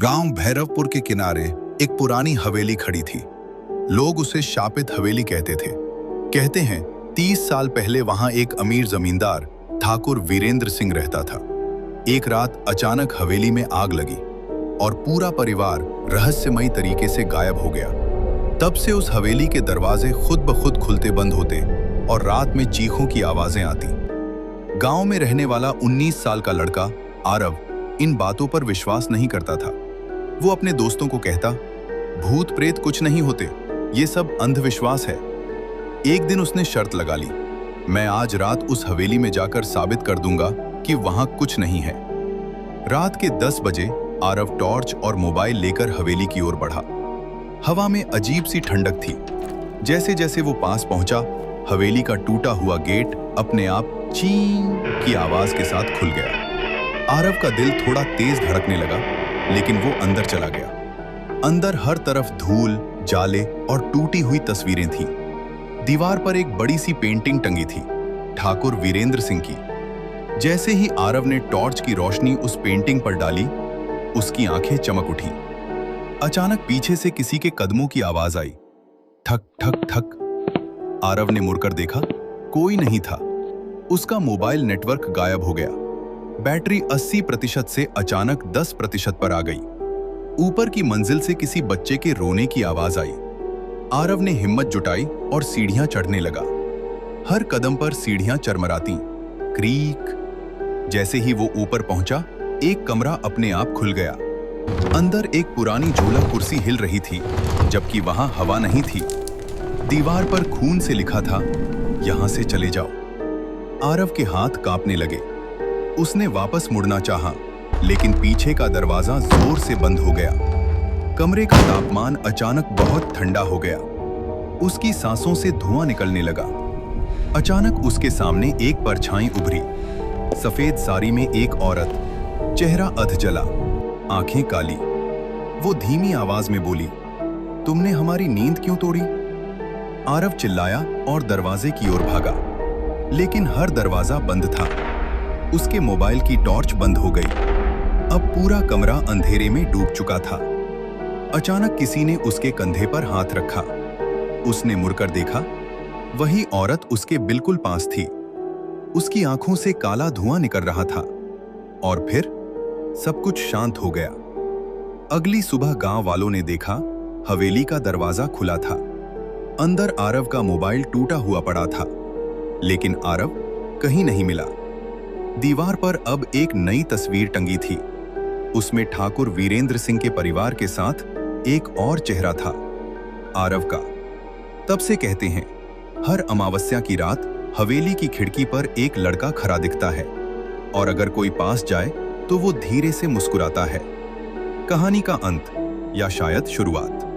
गांव भैरवपुर के किनारे एक पुरानी हवेली खड़ी थी। लोग उसे शापित हवेली कहते थे। कहते हैं 30 साल पहले वहां एक अमीर जमींदार ठाकुर वीरेंद्र सिंह रहता था। एक रात अचानक हवेली में आग लगी और पूरा परिवार रहस्यमयी तरीके से गायब हो गया। तब से उस हवेली के दरवाजे खुद ब खुद खुलते बंद होते और रात में चीखों की आवाजें आती। गांव में रहने वाला 19 साल का लड़का आरव इन बातों पर विश्वास नहीं करता था। वो अपने दोस्तों को कहता, भूत प्रेत कुछ नहीं होते, ये सब अंधविश्वास है। एक दिन उसने शर्त लगा ली, मैं आज रात उस हवेली में जाकर साबित कर दूंगा कि वहां कुछ नहीं है। रात के 10 बजे आरव टॉर्च और मोबाइल लेकर हवेली की ओर बढ़ा। हवा में अजीब सी ठंडक थी। जैसे जैसे वो पास पहुंचा, हवेली का टूटा हुआ गेट अपने आप चीं की आवाज के साथ खुल गया। आरव का दिल थोड़ा तेज धड़कने लगा, लेकिन वो अंदर चला गया। अंदर हर तरफ धूल, जाले और टूटी हुई तस्वीरें थीं। दीवार पर एक बड़ी सी पेंटिंग टंगी थी, ठाकुर वीरेंद्र सिंह की। जैसे ही आरव ने टॉर्च की रोशनी उस पेंटिंग पर डाली, उसकी आंखें चमक उठी। अचानक पीछे से किसी के कदमों की आवाज आई, ठक ठक ठक। आरव ने मुड़कर देखा, कोई नहीं था। उसका मोबाइल नेटवर्क गायब हो गया। बैटरी 80% से अचानक 10% पर आ गई। ऊपर की मंजिल से किसी बच्चे के रोने की आवाज आई। आरव ने हिम्मत जुटाई और सीढ़ियां चढ़ने लगा। हर कदम पर सीढ़ियां चरमराती, क्रीक। जैसे ही वो ऊपर पहुंचा, एक कमरा अपने आप खुल गया। अंदर एक पुरानी झूला कुर्सी हिल रही थी, जबकि वहां हवा नहीं थी। दीवार पर खून से लिखा था, यहां से चले जाओ। आरव के हाथ कांपने लगे। उसने वापस मुड़ना चाहा, लेकिन पीछे का दरवाजा जोर से बंद हो गया। कमरे का तापमान अचानक बहुत ठंडा हो गया। उसकी सांसों से धुआं निकलने लगा। अचानक उसके सामने एक परछाई उभरी। सफेद साड़ी में एक औरत, चेहरा अधजला, आंखें काली। वो धीमी आवाज में बोली, तुमने हमारी नींद क्यों तोड़ी? आरव चिल्लाया और दरवाजे की ओर भागा, लेकिन हर दरवाजा बंद था। उसके मोबाइल की टॉर्च बंद हो गई। अब पूरा कमरा अंधेरे में डूब चुका था। अचानक किसी ने उसके कंधे पर हाथ रखा। उसने मुड़कर देखा, वही औरत उसके बिल्कुल पास थी। उसकी आंखों से काला धुआं निकल रहा था। और फिर सब कुछ शांत हो गया। अगली सुबह गांव वालों ने देखा, हवेली का दरवाजा खुला था। अंदर आरव का मोबाइल टूटा हुआ पड़ा था, लेकिन आरव कहीं नहीं मिला। दीवार पर अब एक नई तस्वीर टंगी थी। उसमें ठाकुर वीरेंद्र सिंह के परिवार के साथ एक और चेहरा था, आरव का। तब से कहते हैं, हर अमावस्या की रात हवेली की खिड़की पर एक लड़का खड़ा दिखता है, और अगर कोई पास जाए तो वो धीरे से मुस्कुराता है। कहानी का अंत, या शायद शुरुआत।